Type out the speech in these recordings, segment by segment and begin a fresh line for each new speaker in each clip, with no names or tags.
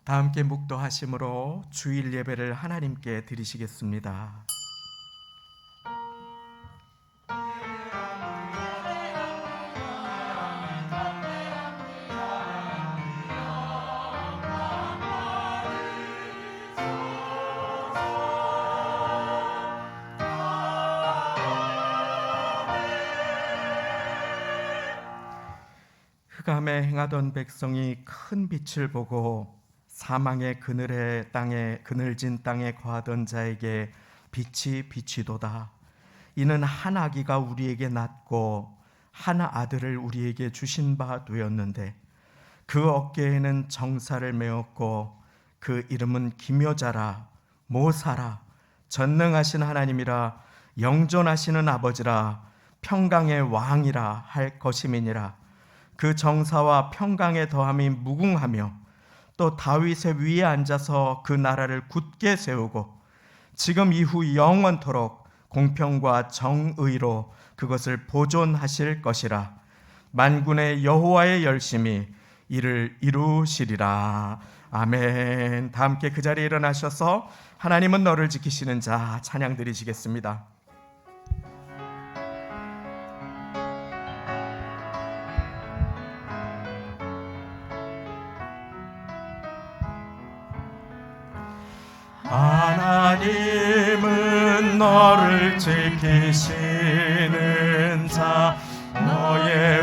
다 함께 묵도하심으로 주일 예배를 하나님께 드리시겠습니다. 흑암에 행하던 백성이 큰 빛을 보고 사망의 그늘진 땅에 거하던 자에게 빛이 비치도다. 이는 한 아기가 우리에게 낳고 한 아들을 우리에게 주신 바 되었는데 그 어깨에는 정사를 메었고 그 이름은 기묘자라 모사라 전능하신 하나님이라 영존하시는 아버지라 평강의 왕이라 할 것임이니라. 그 정사와 평강의 더함이 무궁하며 또 다윗의 위에 앉아서 그 나라를 굳게 세우고 지금 이후 영원토록 공평과 정의로 그것을 보존하실 것이라. 만군의 여호와의 열심히 이를 이루시리라. 아멘. 다 함께 그 자리에 일어나셔서 하나님은 너를 지키시는 자 찬양 드리시겠습니다. 하나님은 너를 지키시는 자 너의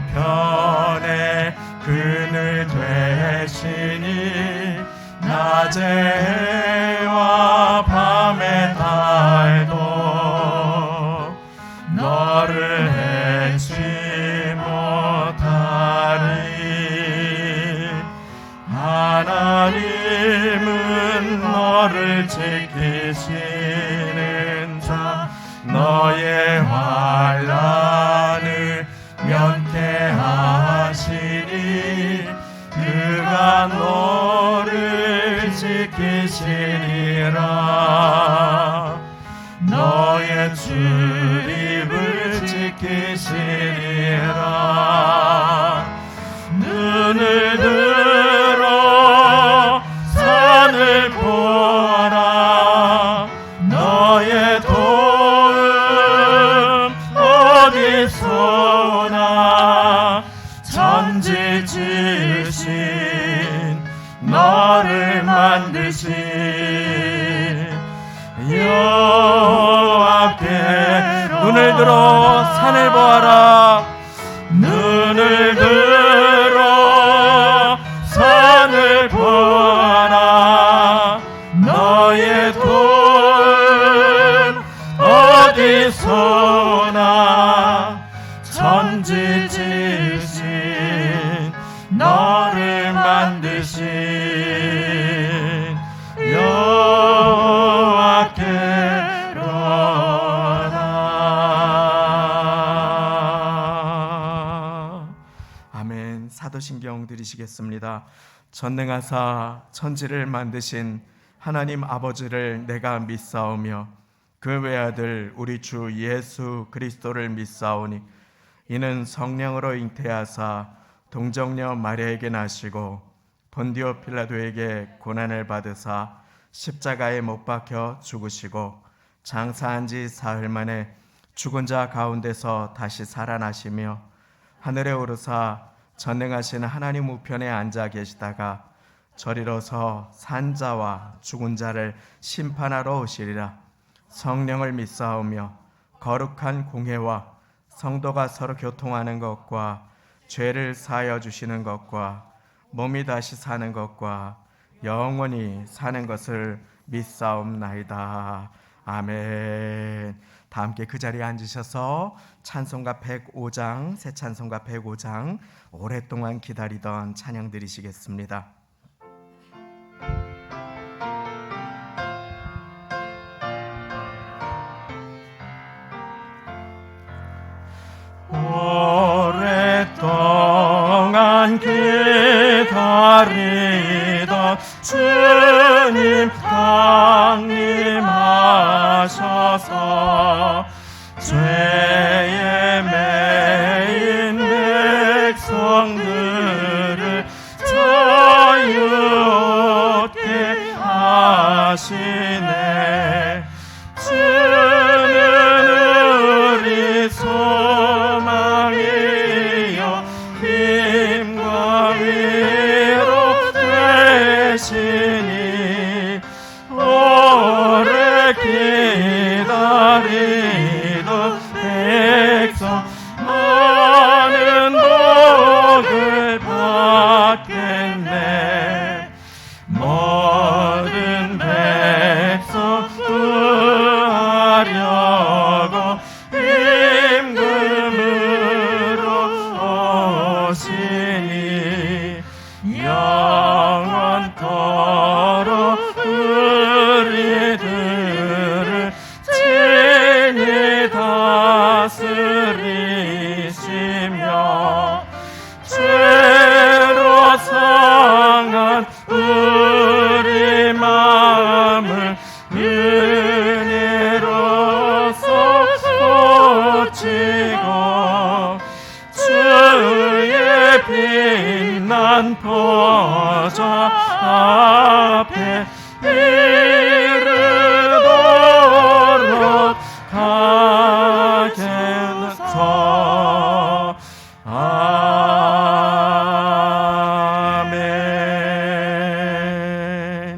우편에 그늘 되시니 낮의 해와 밤의 달도 너를 해치 못하리. 하나님은 너를 지키시는 자 너의 환난을 면케하시니 그가 너를 지키시리라. 너의 출입을 지키시리라. 눈을 들어 산을 보아라. 너의 도움 어디서 오나. 천지 지으신 너를 만드신 여호와께 눈을 들어 산을 보아라. 눈을 들어 산을 보아라. 너의 도움 어디서 오나. 천지 지으신 너를 만드신 여호와께로다. 아멘. 사도신경 드리시겠습니다. 전능하사 천지를 만드신 하나님 아버지를 내가 믿사오며 그 외아들 우리 주 예수 그리스도를 믿사오니 이는 성령으로 잉태하사 동정녀 마리아에게 나시고 본디오 필라도에게 고난을 받으사 십자가에 못 박혀 죽으시고 장사한 지 사흘 만에 죽은 자 가운데서 다시 살아나시며 하늘에 오르사 전능하신 하나님 우편에 앉아 계시다가 저리로서 산 자와 죽은 자를 심판하러 오시리라. 성령을 믿사오며 거룩한 공회와 성도가 서로 교통하는 것과 죄를 사하여 주시는 것과 몸이 다시 사는 것과 영원히 사는 것을 믿사옵나이다. 아멘. 다 함께 그 자리에 앉으셔서 찬송가 105장, 새 찬송가 105장 오랫동안 기다리던 찬양 드리시겠습니다. 오랫동안 기다리던 주님 강림하셔서 죄에 매인 백성들을 자유 빛난 보좌 앞에 이르도록 하겠소.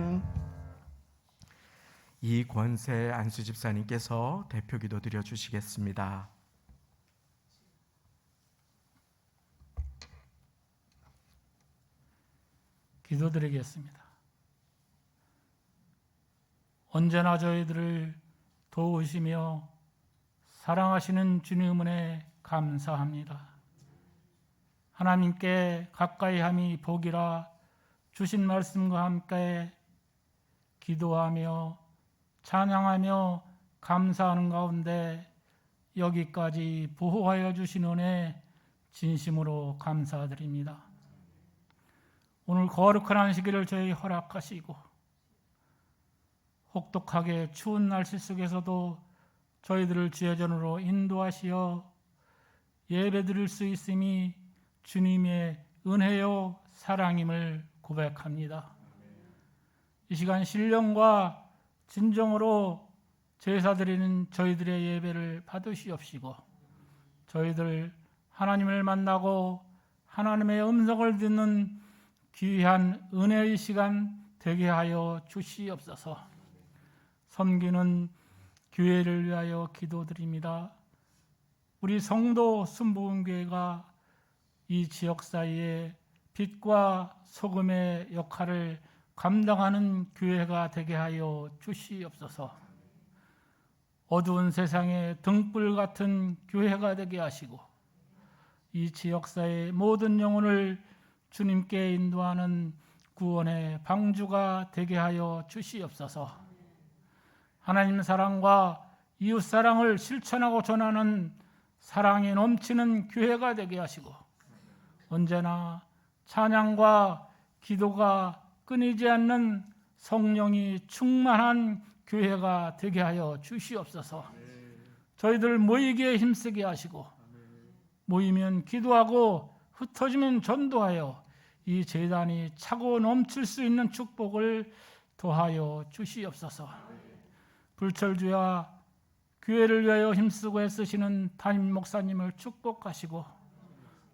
아멘. 이권세 안수 집사님께서 대표기도 드려 주시겠습니다.
기도드리겠습니다. 언제나 저희들을 도우시며 사랑하시는 주님 은혜 감사합니다. 하나님께 가까이함이 복이라 주신 말씀과 함께 기도하며 찬양하며 감사하는 가운데 여기까지 보호하여 주신 은혜 진심으로 감사드립니다. 오늘 거룩한 안식일을 저희 허락하시고 혹독하게 추운 날씨 속에서도 저희들을 지혜전으로 인도하시어 예배드릴 수 있음이 주님의 은혜요 사랑임을 고백합니다. 이 시간 신령과 진정으로 제사드리는 저희들의 예배를 받으시옵시고 저희들 하나님을 만나고 하나님의 음성을 듣는 귀한 은혜의 시간 되게 하여 주시옵소서. 섬기는 교회를 위하여 기도드립니다. 우리 성도 순복음교회가 이 지역 사이에 빛과 소금의 역할을 감당하는 교회가 되게 하여 주시옵소서. 어두운 세상에 등불 같은 교회가 되게 하시고 이 지역사의 모든 영혼을 주님께 인도하는 구원의 방주가 되게 하여 주시옵소서. 하나님 사랑과 이웃 사랑을 실천하고 전하는 사랑이 넘치는 교회가 되게 하시고 언제나 찬양과 기도가 끊이지 않는 성령이 충만한 교회가 되게 하여 주시옵소서. 저희들 모이기에 힘쓰게 하시고 모이면 기도하고 흩어지면 전도하여 이 제단이 차고 넘칠 수 있는 축복을 더하여 주시옵소서. 불철주야 교회를 위하여 힘쓰고 애쓰시는 담임 목사님을 축복하시고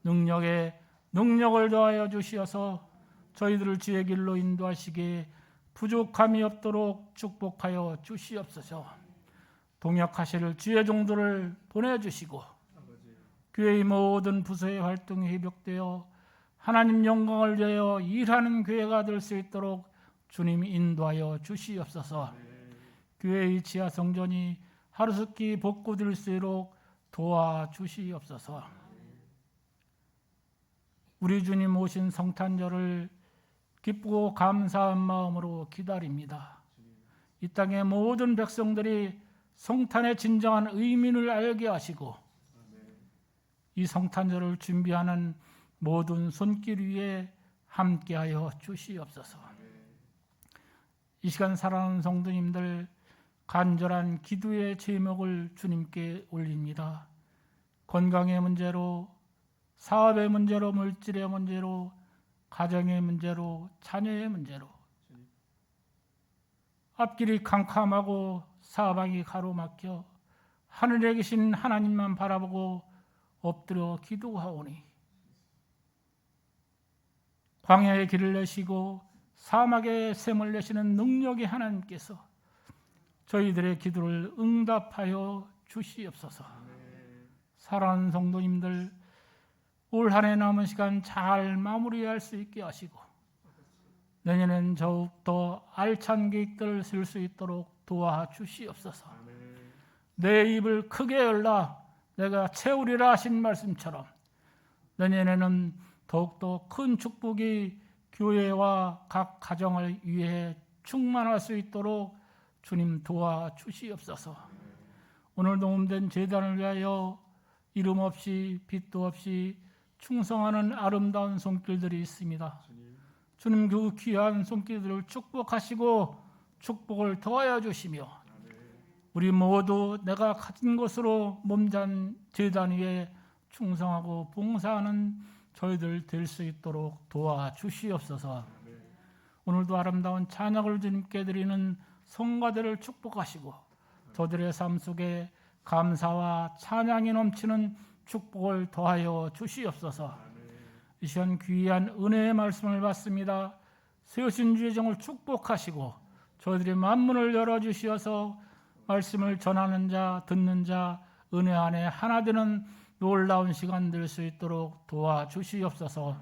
능력에 능력을 더하여 주시어서 저희들을 지혜의 길로 인도하시기에 부족함이 없도록 축복하여 주시옵소서. 동역하실 주의 종들을 보내주시고 교회의 모든 부서의 활동이 회복되어 하나님 영광을 위하여 일하는 교회가 될 수 있도록 주님이 인도하여 주시옵소서. 교회의 지하 성전이 하루속히 복구될 수 있도록 도와주시옵소서. 우리 주님 오신 성탄절을 기쁘고 감사한 마음으로 기다립니다. 이 땅의 모든 백성들이 성탄의 진정한 의미를 알게 하시고 이 성탄절을 준비하는 모든 손길 위에 함께하여 주시옵소서. 이 시간 사랑하는 성도님들 간절한 기도의 제목을 주님께 올립니다. 건강의 문제로, 사업의 문제로, 물질의 문제로, 가정의 문제로, 자녀의 문제로 앞길이 캄캄하고 사방이 가로막혀 하늘에 계신 하나님만 바라보고 엎드려 기도하오니 광야의 길을 내시고 사막에 샘을 내시는 능력의 하나님께서 저희들의 기도를 응답하여 주시옵소서. 사랑하는 성도님들 올 한 해 남은 시간 잘 마무리할 수 있게 하시고 내년엔 더욱더 알찬 계획들을 쓸 수 있도록 도와주시옵소서. 내 입을 크게 열라 내가 채우리라 하신 말씀처럼 내년에는 더욱더 큰 축복이 교회와 각 가정을 위해 충만할 수 있도록 주님 도와주시옵소서. 오늘 도움된 제단을 위하여 이름 없이 빛도 없이 충성하는 아름다운 손길들이 있습니다. 주님 그 귀한 손길들을 축복하시고 축복을 더하여 주시며 우리 모두 내가 가진 것으로 몸잔 제단 위에 충성하고 봉사하는 저희들 될 수 있도록 도와주시옵소서. 오늘도 아름다운 찬양을 주님께 드리는 성가대를 축복하시고 저들의 삶 속에 감사와 찬양이 넘치는 축복을 더하여 주시옵소서. 이 시간 귀한 은혜의 말씀을 받습니다. 세우신 주의 종을 축복하시고 저희들의 만문을 열어주시어서 말씀을 전하는 자, 듣는 자, 은혜 안에 하나 되는 놀라운 시간 될 수 있도록 도와주시옵소서.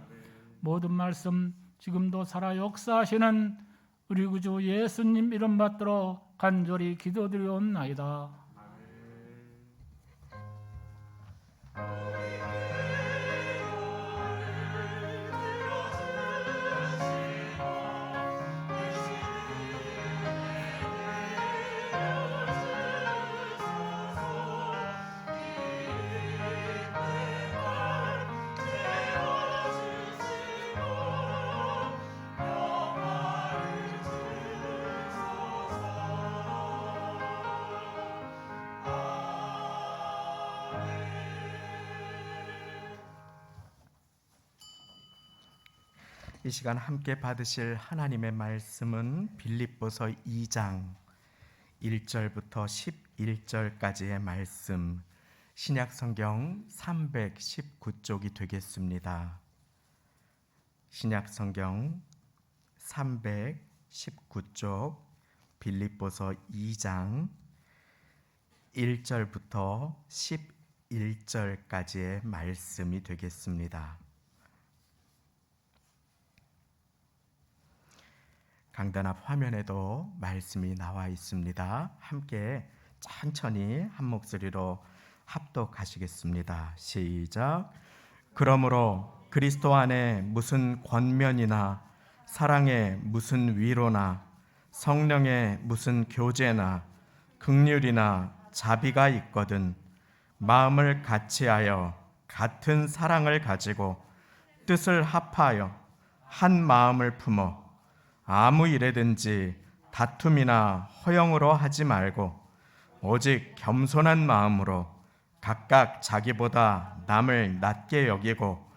모든 말씀 지금도 살아 역사하시는 우리 구주 예수님 이름 받들어 간절히 기도드리옵나이다.
이 시간 함께 받으실 하나님의 말씀은 빌립보서 2장 1절부터 11절까지의 말씀, 신약성경 319쪽이 되겠습니다. 신약성경 319쪽 빌립보서 2장 1절부터 11절까지의 말씀이 되겠습니다. 강단 앞 화면에도 말씀이 나와 있습니다. 함께 천천히 한 목소리로 합독하시겠습니다. 시작. 그러므로 그리스도 안에 무슨 권면이나 사랑에 무슨 위로나 성령에 무슨 교제나 긍휼이나 자비가 있거든 마음을 같이하여 같은 사랑을 가지고 뜻을 합하여 한 마음을 품어 아무 일에든지 다툼이나 허영으로 하지 말고 오직 겸손한 마음으로 각각 자기보다 남을 낮게 여기고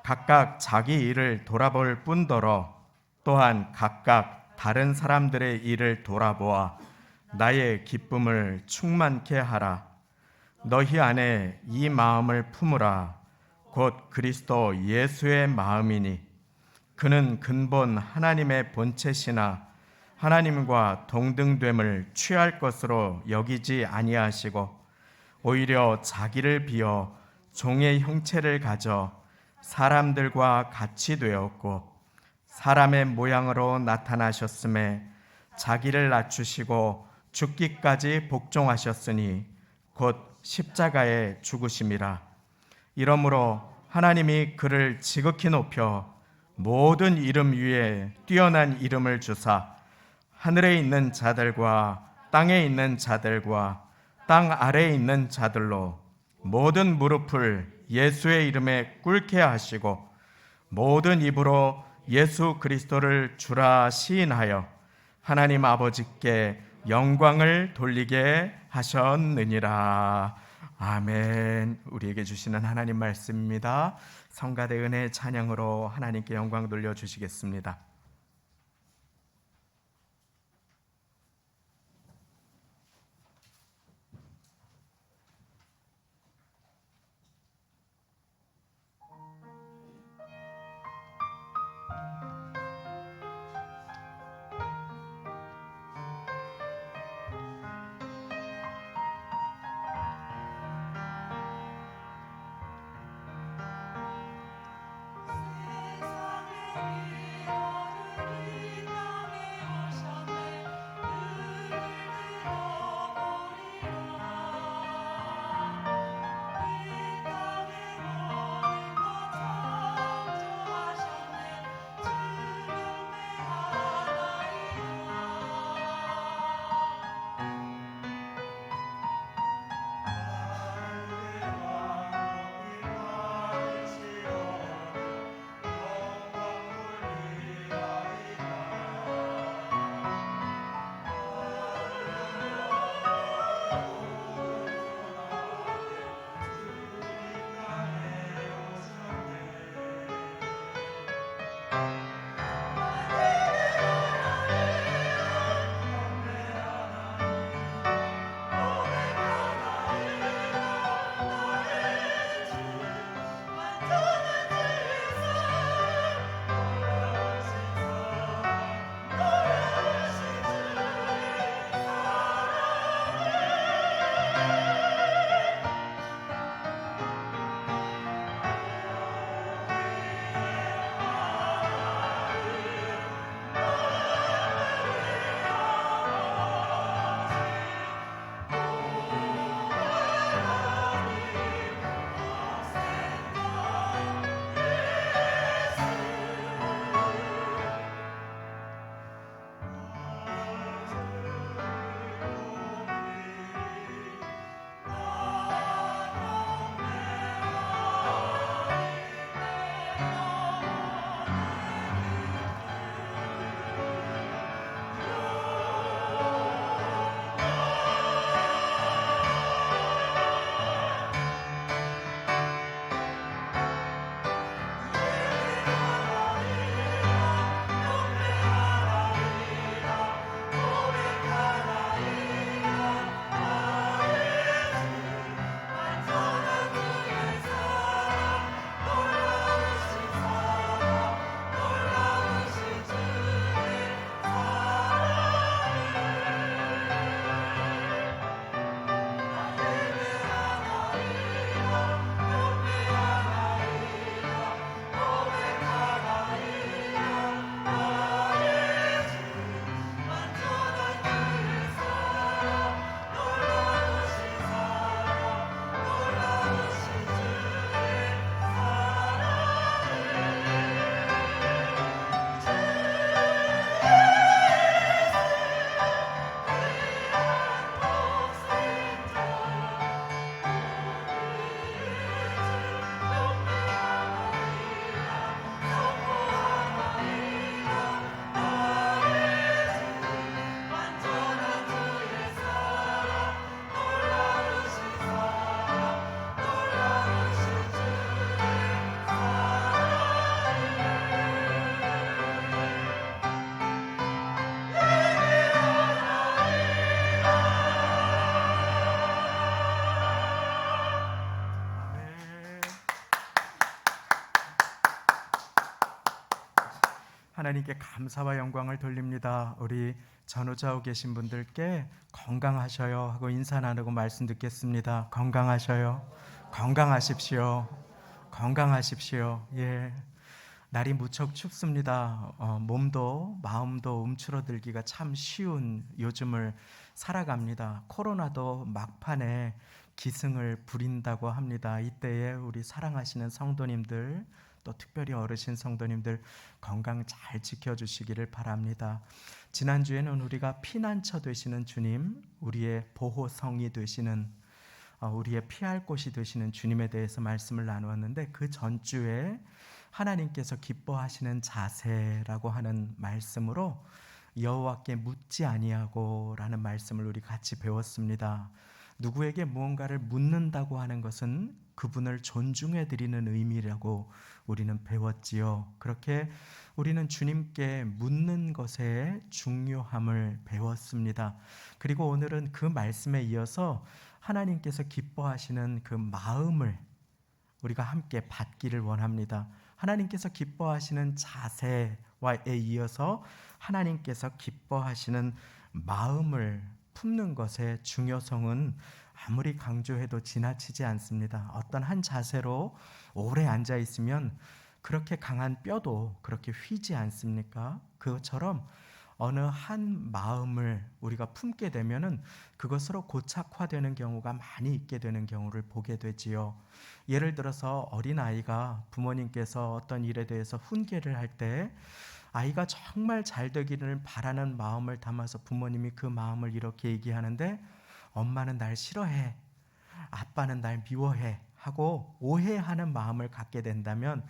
각각 자기 일을 돌아볼 뿐더러 또한 각각 다른 사람들의 일을 돌아보아 나의 기쁨을 충만케 하라. 너희 안에 이 마음을 품으라. 곧 그리스도 예수의 마음이니 그는 근본 하나님의 본체시나 하나님과 동등됨을 취할 것으로 여기지 아니하시고 오히려 자기를 비어 종의 형체를 가져 사람들과 같이 되었고 사람의 모양으로 나타나셨음에 자기를 낮추시고 죽기까지 복종하셨으니 곧 십자가에 죽으심이라. 이러므로 하나님이 그를 지극히 높여 모든 이름 위에 뛰어난 이름을 주사 하늘에 있는 자들과 땅에 있는 자들과 땅 아래에 있는 자들로 모든 무릎을 예수의 이름에 꿇게 하시고 모든 입으로 예수 그리스도를 주라 시인하여 하나님 아버지께 영광을 돌리게 하셨느니라. 아멘. 우리에게 주시는 하나님 말씀입니다. 성가대 은혜의 찬양으로 하나님께 영광 돌려주시겠습니다.
세상에
하나님께 감사와 영광을 돌립니다. 우리 전후좌우 계신 분들께 건강하셔요 하고 인사 나누고 말씀 듣겠습니다. 건강하셔요. 건강하십시오. 건강하십시오. 예. 날이 무척 춥습니다. 몸도 마음도 움츠러들기가 참 쉬운 요즘을 살아갑니다. 코로나도 막판에 기승을 부린다고 합니다. 이때에 우리 사랑하시는 성도님들, 또 특별히 어르신 성도님들 건강 잘 지켜주시기를 바랍니다. 지난주에는 우리가 피난처 되시는 주님, 우리의 보호성이 되시는, 우리의 피할 곳이 되시는 주님에 대해서 말씀을 나누었는데, 그 전주에 하나님께서 기뻐하시는 자세라고 하는 말씀으로 여호와께 묻지 아니하고 라는 말씀을 우리 같이 배웠습니다. 누구에게 무언가를 묻는다고 하는 것은 그분을 존중해 드리는 의미라고 우리는 배웠지요. 그렇게 우리는 주님께 묻는 것의 중요함을 배웠습니다. 그리고 오늘은 그 말씀에 이어서 하나님께서 기뻐하시는 그 마음을 우리가 함께 받기를 원합니다. 하나님께서 기뻐하시는 자세와에 이어서 하나님께서 기뻐하시는 마음을 품는 것의 중요성은 아무리 강조해도 지나치지 않습니다. 어떤 한 자세로 오래 앉아 있으면 그렇게 강한 뼈도 그렇게 휘지 않습니까? 그것처럼 어느 한 마음을 우리가 품게 되면은 그것으로 고착화되는 경우가 많이 있게 되는 경우를 보게 되지요. 예를 들어서 어린아이가 부모님께서 어떤 일에 대해서 훈계를 할 때 아이가 정말 잘 되기를 바라는 마음을 담아서 부모님이 그 마음을 이렇게 얘기하는데, 엄마는 날 싫어해, 아빠는 날 미워해 하고 오해하는 마음을 갖게 된다면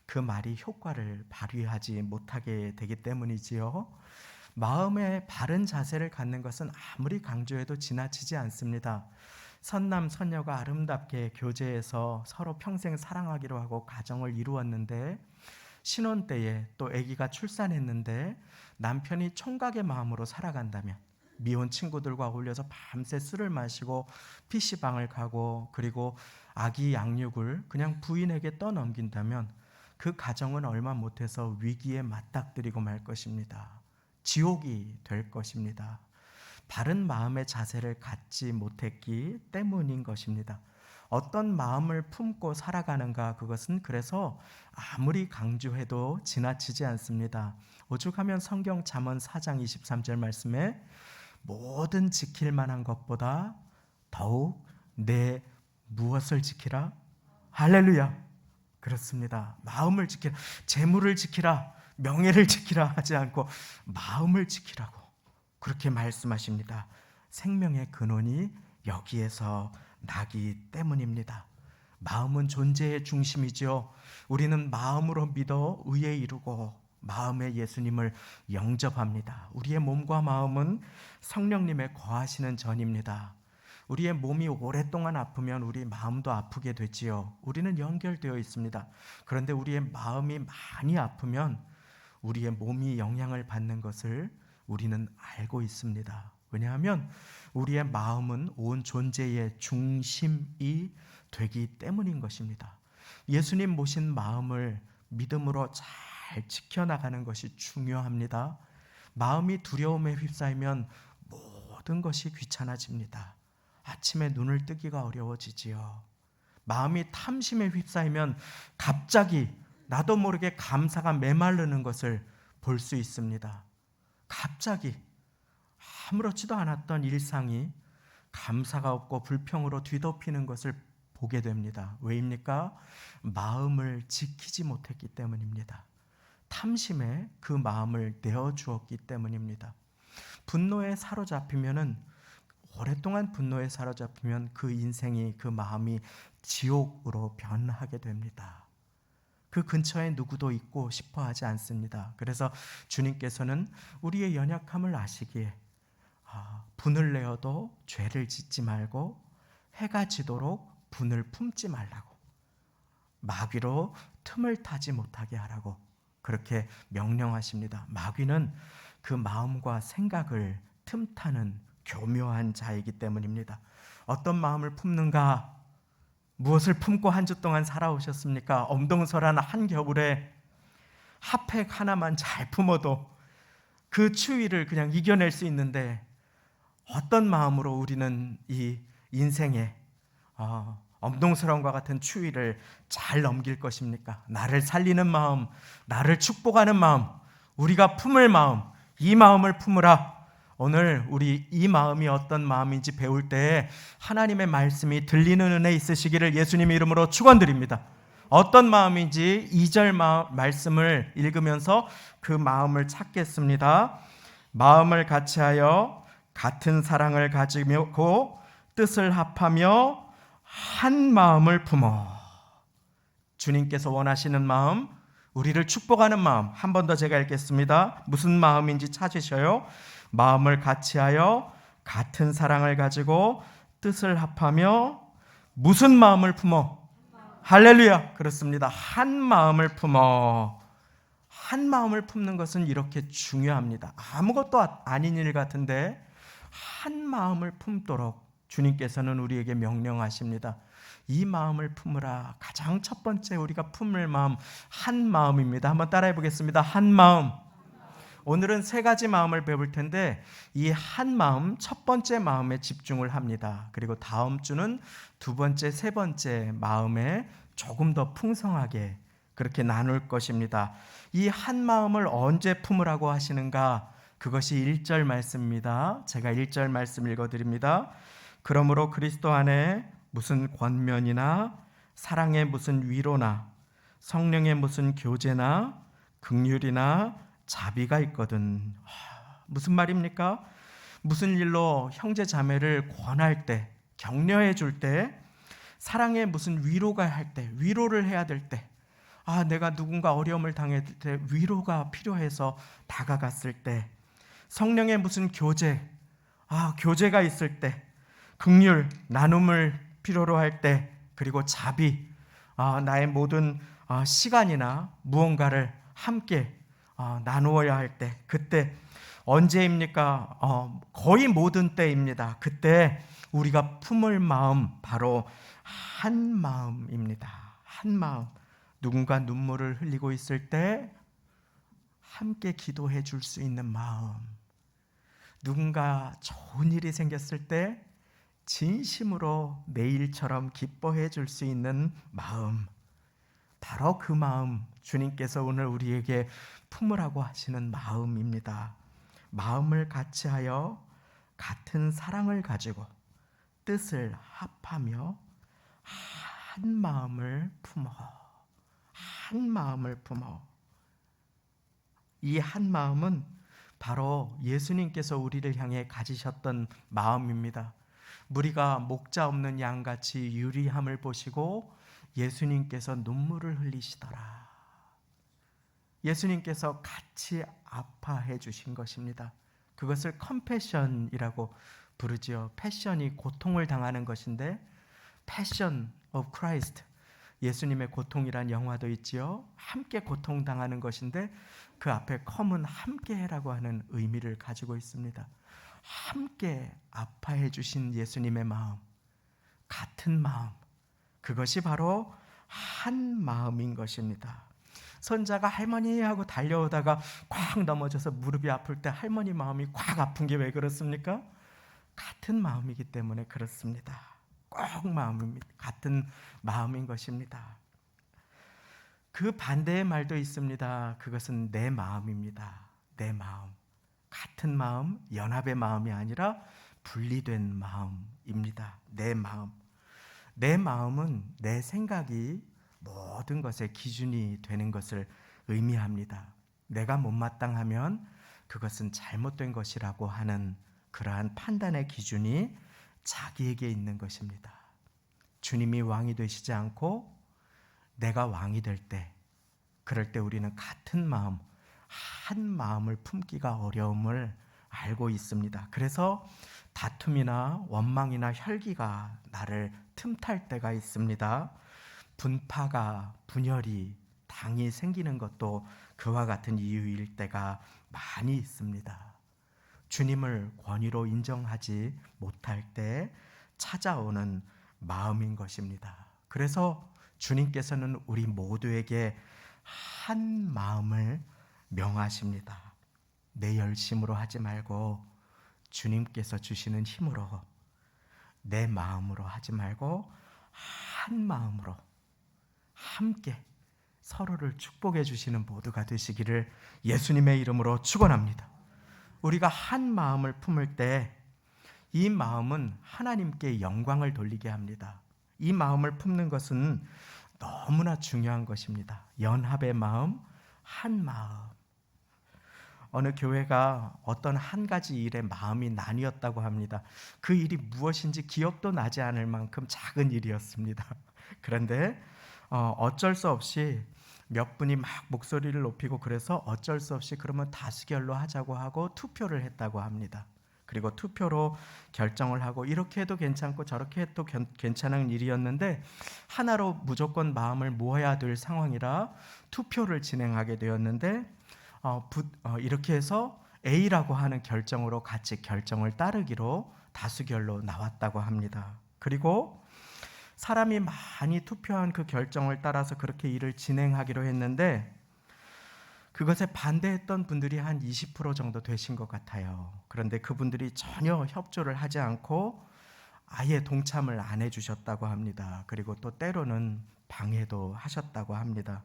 그 말이 효과를 발휘하지 못하게 되기 때문이지요. 마음의 바른 자세를 갖는 것은 아무리 강조해도 지나치지 않습니다. 선남 선녀가 아름답게 교제해서 서로 평생 사랑하기로 하고 가정을 이루었는데, 신혼 때에 또 아기가 출산했는데 남편이 총각의 마음으로 살아간다면, 미혼 친구들과 어울려서 밤새 술을 마시고 PC방을 가고 그리고 아기 양육을 그냥 부인에게 떠넘긴다면 그 가정은 얼마 못해서 위기에 맞닥뜨리고 말 것입니다. 지옥이 될 것입니다. 바른 마음의 자세를 갖지 못했기 때문인 것입니다. 어떤 마음을 품고 살아가는가, 그것은 그래서 아무리 강조해도 지나치지 않습니다. 오죽하면 성경 잠언 4장 23절 말씀에 모든 지킬 만한 것보다 더욱 내 무엇을 지키라? 할렐루야. 그렇습니다. 마음을 지키라, 재물을 지키라, 명예를 지키라 하지 않고 마음을 지키라고 그렇게 말씀하십니다. 생명의 근원이 여기에서 나기 때문입니다. 마음은 존재의 중심이죠. 우리는 마음으로 믿어 의에 이르고 마음에 예수님을 영접합니다. 우리의 몸과 마음은 성령님의 거하시는 전입니다. 우리의 몸이 오랫동안 아프면 우리 마음도 아프게 되지요. 우리는 연결되어 있습니다. 그런데 우리의 마음이 많이 아프면 우리의 몸이 영향을 받는 것을 우리는 알고 있습니다. 왜냐하면 우리의 마음은 온 존재의 중심이 되기 때문인 것입니다. 예수님 모신 마음을 믿음으로 잘 지켜나가는 것이 중요합니다. 마음이 두려움에 휩싸이면 모든 것이 귀찮아집니다. 아침에 눈을 뜨기가 어려워지지요. 마음이 탐심에 휩싸이면 갑자기 나도 모르게 감사가 메마르는 것을 볼 수 있습니다. 갑자기 아무렇지도 않았던 일상이 감사가 없고 불평으로 뒤덮이는 것을 보게 됩니다. 왜입니까? 마음을 지키지 못했기 때문입니다. 탐심에 그 마음을 내어주었기 때문입니다. 분노에 사로잡히면은, 오랫동안 분노에 사로잡히면 그 인생이, 그 마음이 지옥으로 변하게 됩니다. 그 근처에 누구도 있고 싶어 하지 않습니다. 그래서 주님께서는 우리의 연약함을 아시기에 분을 내어도 죄를 짓지 말고 해가 지도록 분을 품지 말라고, 마귀로 틈을 타지 못하게 하라고 그렇게 명령하십니다. 마귀는 그 마음과 생각을 틈타는 교묘한 자이기 때문입니다. 어떤 마음을 품는가? 무엇을 품고 한 주 동안 살아오셨습니까? 엄동설한 한겨울에 핫팩 하나만 잘 품어도 그 추위를 그냥 이겨낼 수 있는데 어떤 마음으로 우리는 이 인생의 엄동설왕과 같은 추위를 잘 넘길 것입니까? 나를 살리는 마음, 나를 축복하는 마음, 우리가 품을 마음, 이 마음을 품으라. 오늘 우리 이 마음이 어떤 마음인지 배울 때 하나님의 말씀이 들리는 은혜 있으시기를 예수님의 이름으로 축원드립니다. 어떤 마음인지 2절 말씀을 읽으면서 그 마음을 찾겠습니다. 마음을 같이하여 같은 사랑을 가지고 뜻을 합하며 한 마음을 품어. 주님께서 원하시는 마음, 우리를 축복하는 마음, 한 번 더 제가 읽겠습니다. 무슨 마음인지 찾으셔요. 마음을 같이하여 같은 사랑을 가지고 뜻을 합하며 무슨 마음을 품어? 할렐루야. 그렇습니다. 한 마음을 품어. 한 마음을 품는 것은 이렇게 중요합니다. 아무것도 아닌 일 같은데 한 마음을 품도록 주님께서는 우리에게 명령하십니다. 이 마음을 품으라. 가장 첫 번째 우리가 품을 마음, 한 마음입니다. 한번 따라해 보겠습니다. 한 마음. 오늘은 세 가지 마음을 배울 텐데 이 한 마음, 첫 번째 마음에 집중을 합니다. 그리고 다음 주는 두 번째, 세 번째 마음에 조금 더 풍성하게 그렇게 나눌 것입니다. 이 한 마음을 언제 품으라고 하시는가? 그것이 1절 말씀입니다. 제가 1절 말씀 읽어드립니다. 그러므로 그리스도 안에 무슨 권면이나 사랑의 무슨 위로나 성령의 무슨 교제나 긍휼이나 자비가 있거든. 무슨 말입니까? 무슨 일로 형제 자매를 권할 때, 격려해 줄 때, 사랑의 무슨 위로가 할 때, 위로를 해야 될 때, 내가 누군가 어려움을 당했을 때 위로가 필요해서 다가갔을 때, 성령의 무슨 교제, 교제가 있을 때, 긍휼, 나눔을 필요로 할 때, 그리고 자비, 나의 모든 시간이나 무언가를 함께 나누어야 할 때, 그때 언제입니까? 거의 모든 때입니다. 그때 우리가 품을 마음 바로 한 마음입니다. 한 마음. 누군가 눈물을 흘리고 있을 때 함께 기도해 줄 수 있는 마음. 누군가 좋은 일이 생겼을 때 진심으로 내일처럼 기뻐해 줄 수 있는 마음. 바로 그 마음, 주님께서 오늘 우리에게 품으라고 하시는 마음입니다. 마음을 같이하여 같은 사랑을 가지고 뜻을 합하며 한 마음을 품어. 한 마음을 품어. 이 한 마음은 바로 예수님께서 우리를 향해 가지셨던 마음입니다. 무리가 목자 없는 양같이 유리함을 보시고 예수님께서 눈물을 흘리시더라. 예수님께서 같이 아파해 주신 것입니다. 그것을 컴패션이라고 부르지요. 패션이 고통을 당하는 것인데 패션 오브 크라이스트, 예수님의 고통이란 영화도 있지요. 함께 고통당하는 것인데 그 앞에 컴은 함께라고 하는 의미를 가지고 있습니다. 함께 아파해 주신 예수님의 마음, 같은 마음, 그것이 바로 한 마음인 것입니다. 손자가 할머니 하고 달려오다가 꽉 넘어져서 무릎이 아플 때 할머니 마음이 꽉 아픈 게 왜 그렇습니까? 같은 마음이기 때문에 그렇습니다. 꼭 마음입니다. 같은 마음인 것입니다. 그 반대의 말도 있습니다. 그것은 내 마음입니다. 내 마음. 같은 마음, 연합의 마음이 아니라 분리된 마음입니다. 내 마음. 내 마음은 내 생각이 모든 것의 기준이 되는 것을 의미합니다. 내가 못마땅하면 그것은 잘못된 것이라고 하는 그러한 판단의 기준이 자기에게 있는 것입니다. 주님이 왕이 되시지 않고 내가 왕이 될 때, 그럴 때 우리는 같은 마음, 한 마음을 품기가 어려움을 알고 있습니다. 그래서 다툼이나 원망이나 혈기가 나를 틈탈 때가 있습니다. 분파가, 분열이, 당이 생기는 것도 그와 같은 이유일 때가 많이 있습니다. 주님을 권위로 인정하지 못할 때 찾아오는 마음인 것입니다. 그래서 주님께서는 우리 모두에게 한 마음을 명하십니다. 내 열심으로 하지 말고 주님께서 주시는 힘으로, 내 마음으로 하지 말고 한 마음으로 함께 서로를 축복해 주시는 모두가 되시기를 예수님의 이름으로 축원합니다. 우리가 한 마음을 품을 때 이 마음은 하나님께 영광을 돌리게 합니다. 이 마음을 품는 것은 너무나 중요한 것입니다. 연합의 마음, 한 마음. 어느 교회가 어떤 한 가지 일에 마음이 나뉘었다고 합니다. 그 일이 무엇인지 기억도 나지 않을 만큼 작은 일이었습니다. 그런데 어쩔 수 없이 몇 분이 막 목소리를 높이고 그래서 어쩔 수 없이 그러면 다수결로 하자고 하고 투표를 했다고 합니다. 그리고 투표로 결정을 하고 이렇게 해도 괜찮고 저렇게 해도 괜찮은 일이었는데 하나로 무조건 마음을 모아야 될 상황이라 투표를 진행하게 되었는데 이렇게 해서 A라고 하는 결정으로 같이 결정을 따르기로 다수결로 나왔다고 합니다. 그리고 사람이 많이 투표한 그 결정을 따라서 그렇게 일을 진행하기로 했는데 그것에 반대했던 분들이 한 20% 정도 되신 것 같아요. 그런데 그분들이 전혀 협조를 하지 않고 아예 동참을 안 해주셨다고 합니다. 그리고 또 때로는 방해도 하셨다고 합니다.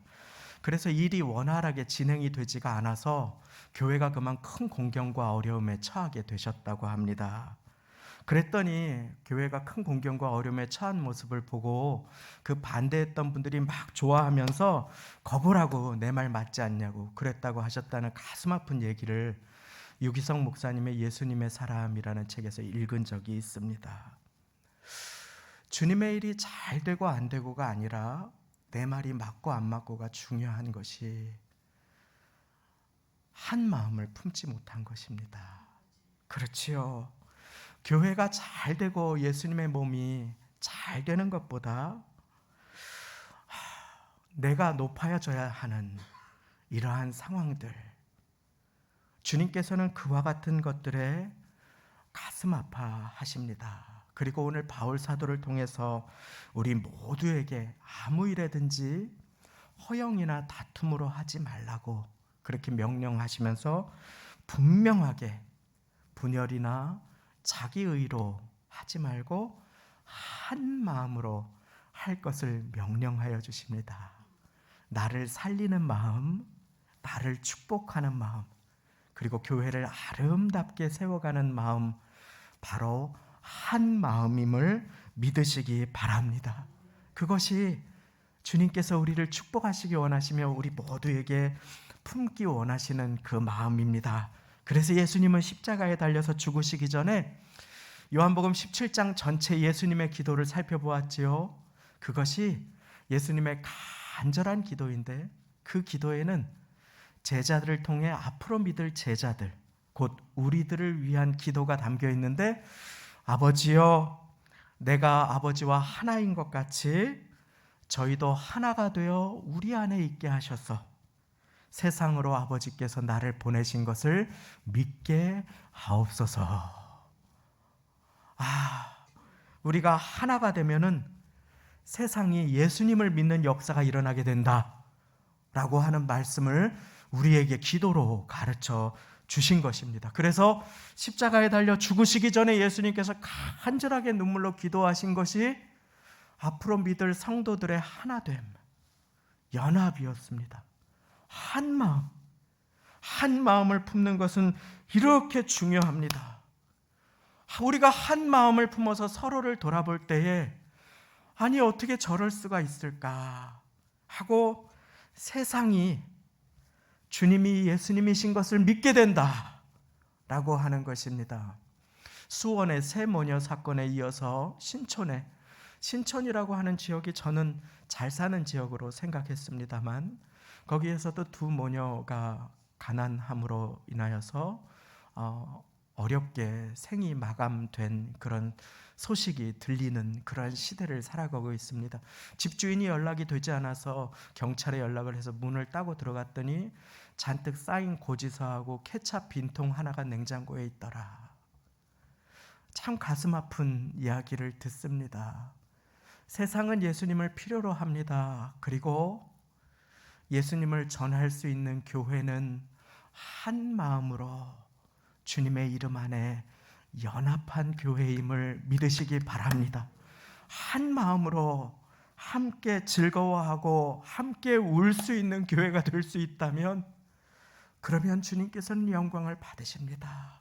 그래서 일이 원활하게 진행이 되지가 않아서 교회가 그만 큰 공경과 어려움에 처하게 되셨다고 합니다. 그랬더니 교회가 큰 공경과 어려움에 처한 모습을 보고 그 반대했던 분들이 막 좋아하면서 거부라고 내 말 맞지 않냐고 그랬다고 하셨다는 가슴 아픈 얘기를 유기성 목사님의 예수님의 사람이라는 책에서 읽은 적이 있습니다. 주님의 일이 잘 되고 안 되고가 아니라 내 말이 맞고 안 맞고가 중요한 것이 한 마음을 품지 못한 것입니다. 그렇지요. 교회가 잘 되고 예수님의 몸이 잘 되는 것보다 내가 높아져야 하는 이러한 상황들, 주님께서는 그와 같은 것들에 가슴 아파하십니다. 그리고 오늘 바울 사도를 통해서 우리 모두에게 아무 일에든지 허영이나 다툼으로 하지 말라고 그렇게 명령하시면서 분명하게 분열이나 자기의로 하지 말고 한 마음으로 할 것을 명령하여 주십니다. 나를 살리는 마음, 나를 축복하는 마음, 그리고 교회를 아름답게 세워가는 마음, 바로 한 마음임을 믿으시기 바랍니다. 그것이 주님께서 우리를 축복하시기 원하시며 우리 모두에게 품기 원하시는 그 마음입니다. 그래서 예수님은 십자가에 달려서 죽으시기 전에 요한복음 17장 전체 예수님의 기도를 살펴보았지요. 그것이 예수님의 간절한 기도인데 그 기도에는 제자들을 통해 앞으로 믿을 제자들, 곧 우리들을 위한 기도가 담겨 있는데 아버지여, 내가 아버지와 하나인 것 같이 저희도 하나가 되어 우리 안에 있게 하셔서 세상으로 아버지께서 나를 보내신 것을 믿게 하옵소서. 우리가 하나가 되면은 세상이 예수님을 믿는 역사가 일어나게 된다라고 하는 말씀을 우리에게 기도로 가르쳐 주신 것입니다. 그래서 십자가에 달려 죽으시기 전에 예수님께서 간절하게 눈물로 기도하신 것이 앞으로 믿을 성도들의 하나됨, 연합이었습니다. 한 마음, 한 마음을 품는 것은 이렇게 중요합니다. 우리가 한 마음을 품어서 서로를 돌아볼 때에 아니 어떻게 저럴 수가 있을까 하고 세상이 주님이 예수님이신 것을 믿게 된다라고 하는 것입니다. 수원의 세 모녀 사건에 이어서 신촌이라고 하는 지역이 저는 잘 사는 지역으로 생각했습니다만 거기에서도 두 모녀가 가난함으로 인하여서 어렵게 생이 마감된 그런 소식이 들리는 그런 시대를 살아가고 있습니다. 집주인이 연락이 되지 않아서 경찰에 연락을 해서 문을 따고 들어갔더니 잔뜩 쌓인 고지서하고 케찹 빈통 하나가 냉장고에 있더라. 참 가슴 아픈 이야기를 듣습니다. 세상은 예수님을 필요로 합니다. 그리고 예수님을 전할 수 있는 교회는 한 마음으로 주님의 이름 안에 연합한 교회임을 믿으시기 바랍니다. 한 마음으로 함께 즐거워하고 함께 울 수 있는 교회가 될 수 있다면, 그러면 주님께서는 영광을 받으십니다.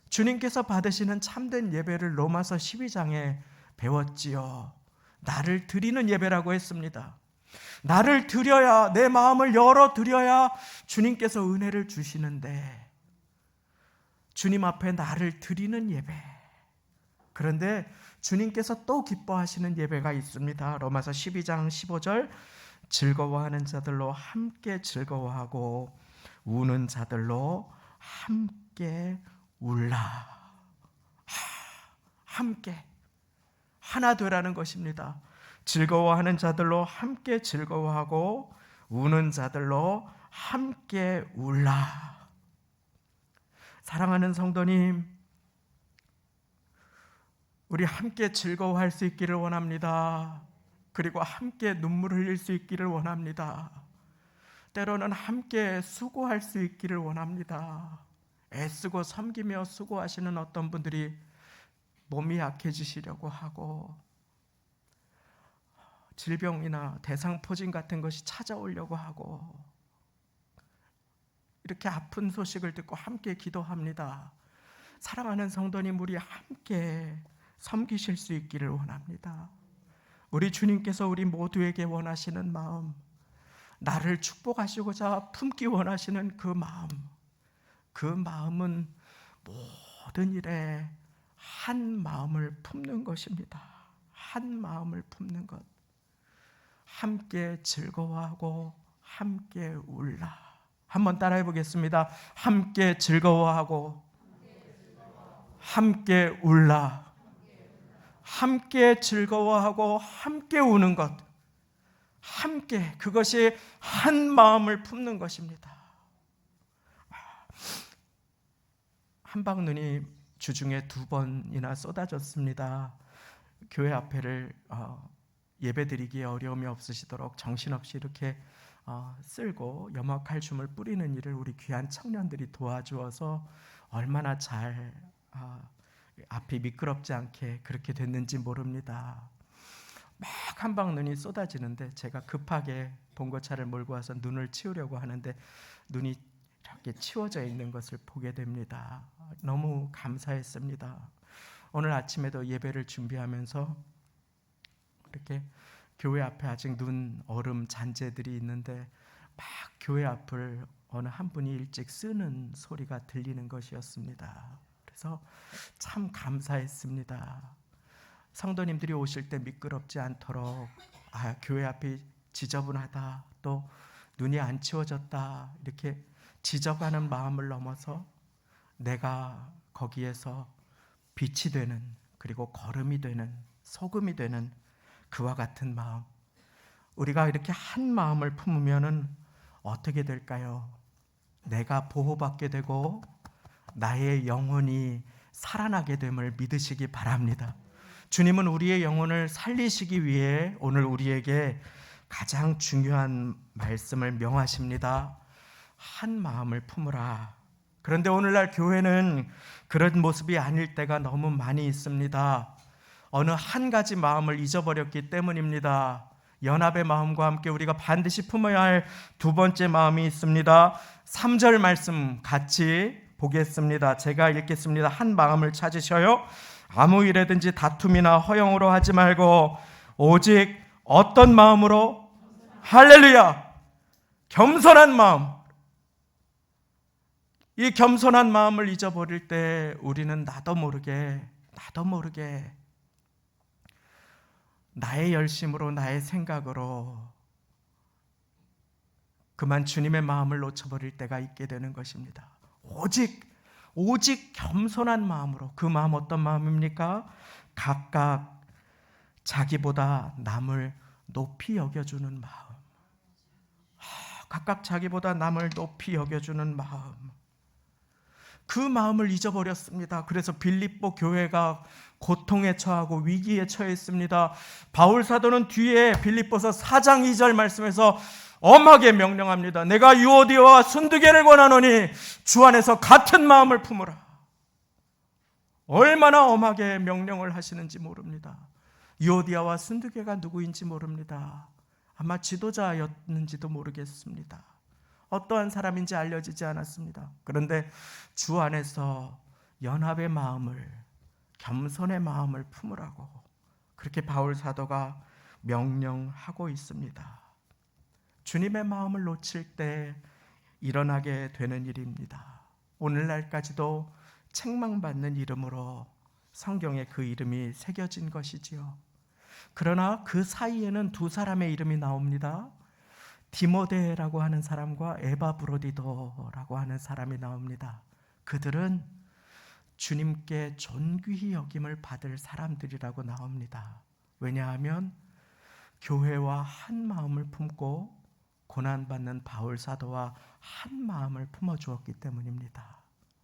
주님께서 받으시는 참된 예배를 로마서 12장에 배웠지요. 나를 드리는 예배라고 했습니다. 나를 드려야, 내 마음을 열어 드려야 주님께서 은혜를 주시는데, 주님 앞에 나를 드리는 예배, 그런데 주님께서 또 기뻐하시는 예배가 있습니다. 로마서 12장 15절, 즐거워하는 자들로 함께 즐거워하고 우는 자들로 함께 울라. 함께 하나 되라는 것입니다. 즐거워하는 자들로 함께 즐거워하고 우는 자들로 함께 울라. 사랑하는 성도님, 우리 함께 즐거워할 수 있기를 원합니다. 그리고 함께 눈물을 흘릴 수 있기를 원합니다. 때로는 함께 수고할 수 있기를 원합니다. 애쓰고 섬기며 수고하시는 어떤 분들이 몸이 약해지시려고 하고, 질병이나 대상포진 같은 것이 찾아오려고 하고, 이렇게 아픈 소식을 듣고 함께 기도합니다. 사랑하는 성도님, 우리 함께 섬기실 수 있기를 원합니다. 우리 주님께서 우리 모두에게 원하시는 마음, 나를 축복하시고자 품기 원하시는 그 마음은 모든 일에 한 마음을 품는 것입니다. 한 마음을 품는 것. 함께 즐거워하고 함께 울라. 한번 따라해 보겠습니다. 함께 즐거워하고 함께 울라. 함께 즐거워하고 함께 우는 것, 함께, 그것이 한 마음을 품는 것입니다. 한방눈이 주중에 2번이나 쏟아졌습니다. 교회 앞에를 예배드리기에 어려움이 없으시도록 정신없이 이렇게 쓸고 염화칼슘을 뿌리는 일을 우리 귀한 청년들이 도와주어서 얼마나 잘 앞이 미끄럽지 않게 그렇게 됐는지 모릅니다. 막 한방눈이 쏟아지는데 제가 급하게 봉고차를 몰고 와서 눈을 치우려고 하는데 눈이 이렇게 치워져 있는 것을 보게 됩니다. 너무 감사했습니다. 오늘 아침에도 예배를 준비하면서 이렇게 교회 앞에 아직 눈, 얼음, 잔재들이 있는데 막 교회 앞을 어느 한 분이 일찍 쓰는 소리가 들리는 것이었습니다. 그래서 참 감사했습니다. 성도님들이 오실 때 미끄럽지 않도록, 교회 앞이 지저분하다, 또 눈이 안 치워졌다, 이렇게 지적하는 마음을 넘어서 내가 거기에서 빛이 되는, 그리고 거름이 되는, 소금이 되는 그와 같은 마음, 우리가 이렇게 한 마음을 품으면 어떻게 될까요? 내가 보호받게 되고 나의 영혼이 살아나게 됨을 믿으시기 바랍니다. 주님은 우리의 영혼을 살리시기 위해 오늘 우리에게 가장 중요한 말씀을 명하십니다. 한 마음을 품으라. 그런데 오늘날 교회는 그런 모습이 아닐 때가 너무 많이 있습니다. 어느 한 가지 마음을 잊어버렸기 때문입니다. 연합의 마음과 함께 우리가 반드시 품어야 할 두 번째 마음이 있습니다. 3절 말씀 같이 보겠습니다. 제가 읽겠습니다. 한 마음을 찾으셔요. 아무 일에든지 다툼이나 허영으로 하지 말고 오직 어떤 마음으로? 할렐루야! 겸손한 마음. 이 겸손한 마음을 잊어버릴 때 우리는 나도 모르게 나의 열심으로, 나의 생각으로 그만 주님의 마음을 놓쳐버릴 때가 있게 되는 것입니다. 오직 겸손한 마음으로. 그 마음 어떤 마음입니까? 각각 자기보다 남을 높이 여겨주는 마음. 각각 자기보다 남을 높이 여겨주는 마음. 그 마음을 잊어버렸습니다. 그래서 빌립보 교회가 고통에 처하고 위기에 처했습니다. 바울 사도는 뒤에 빌립보서 4장 2절 말씀에서 엄하게 명령합니다. 내가 유오디아와 순두개를 권하노니 주 안에서 같은 마음을 품으라. 얼마나 엄하게 명령을 하시는지 모릅니다. 유오디아와 순두개가 누구인지 모릅니다. 아마 지도자였는지도 모르겠습니다. 어떠한 사람인지 알려지지 않았습니다. 그런데 주 안에서 연합의 마음을, 겸손의 마음을 품으라고 그렇게 바울 사도가 명령하고 있습니다. 주님의 마음을 놓칠 때 일어나게 되는 일입니다. 오늘날까지도 책망받는 이름으로 성경에 그 이름이 새겨진 것이지요. 그러나 그 사이에는 두 사람의 이름이 나옵니다. 디모데라고 하는 사람과 에바브로디도라고 하는 사람이 나옵니다. 그들은 주님께 존귀히 여김을 받을 사람들이라고 나옵니다. 왜냐하면 교회와 한 마음을 품고 고난받는 바울 사도와 한 마음을 품어주었기 때문입니다.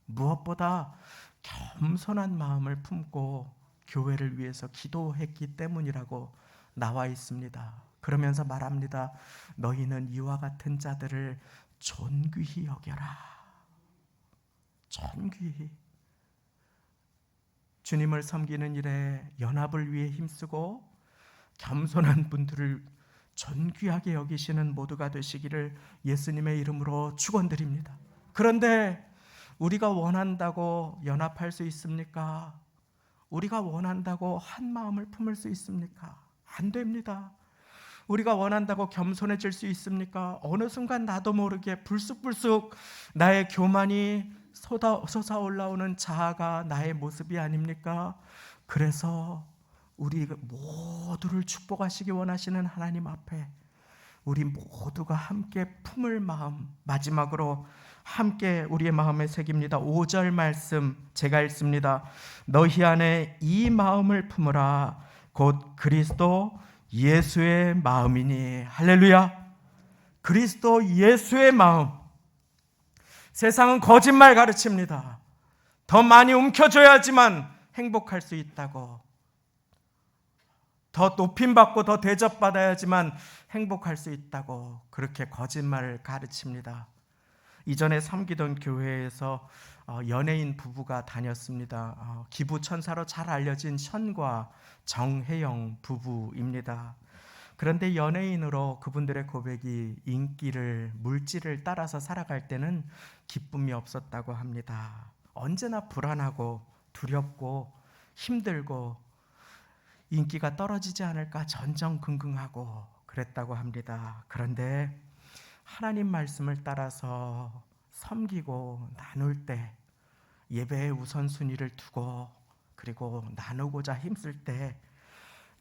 무엇보다 겸손한 마음을 품고 교회를 위해서 기도했기 때문이라고 나와 있습니다. 그러면서 말합니다. 너희는 이와 같은 자들을 존귀히 여겨라. 존귀히. 주님을 섬기는 일에 연합을 위해 힘쓰고 겸손한 분들을 존귀하게 여기시는 모두가 되시기를 예수님의 이름으로 축원드립니다. 그런데 우리가 원한다고 연합할 수 있습니까? 우리가 원한다고 한 마음을 품을 수 있습니까? 안 됩니다. 우리가 원한다고 겸손해질 수 있습니까? 어느 순간 나도 모르게 불쑥불쑥 나의 교만이 솟아올라오는 자아가 나의 모습이 아닙니까? 그래서 우리 모두를 축복하시기 원하시는 하나님 앞에 우리 모두가 함께 품을 마음, 마지막으로 함께 우리의 마음에 새깁니다. 5절 말씀 제가 읽습니다. 너희 안에 이 마음을 품으라. 곧 그리스도 예수의 마음이니. 할렐루야. 그리스도 예수의 마음. 세상은 거짓말 가르칩니다. 더 많이 움켜줘야지만 행복할 수 있다고. 더 높임받고 더 대접받아야지만 행복할 수 있다고 그렇게 거짓말을 가르칩니다. 이전에 섬기던 교회에서 연예인 부부가 다녔습니다. 기부천사로 잘 알려진 현과 정혜영 부부입니다. 그런데 연예인으로 그분들의 고백이 인기를, 물질을 따라서 살아갈 때는 기쁨이 없었다고 합니다. 언제나 불안하고 두렵고 힘들고 인기가 떨어지지 않을까 전전긍긍하고 그랬다고 합니다. 그런데 하나님 말씀을 따라서 섬기고 나눌 때 예배의 우선순위를 두고 그리고 나누고자 힘쓸 때